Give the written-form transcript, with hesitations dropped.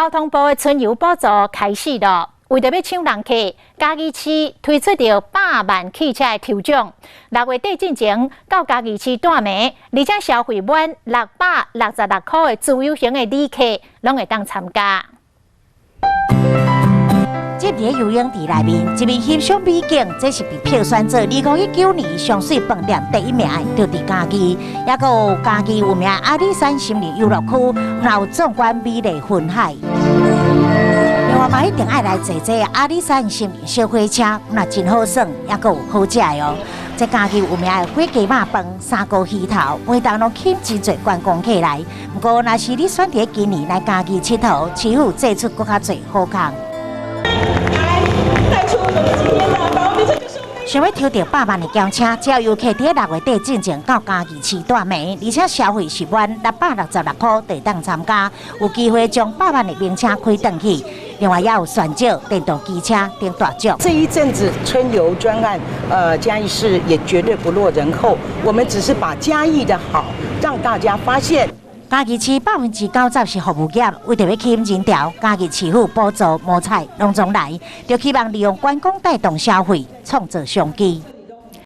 交通部的春游补助开始了，为着要抢人客，嘉义市推出着100万汽车的抽奖。6月底进前到嘉义市带暝，而且消费满666块的自由行的旅客，拢会当参加。这个游泳池内面，一面欣赏美景，这是被票选做2019年上水饭店第1名的，就伫嘉义。也阁有嘉义有名阿里山森林游乐区，还有壮观美丽云海。另外嘛，一定爱来坐坐阿里山森林小火车，那真好耍，也阁有好食的哦。这嘉义有名的火鸡肉饭、3锅鱼头，每当拢吸真侪观光客来。不过，若是你选择今年来嘉义佚佗，市府做出更较侪好康。带出我们今天的高丽，这就是想要抽到100万的轿车，只要游客伫6月底进前到嘉义市带暝，而且消费是满666块，就当参加，有机会将100万的名车开登去。另外也有选召电动机车等大奖。这一阵子春游专案，嘉义市也绝对不落人后。我们只是把嘉义的好让大家发现。嘉义市90%是服务业，为着要吸引人潮，嘉义市府补助、摸彩拢总来，就希望利用观光带动消费，创造商机。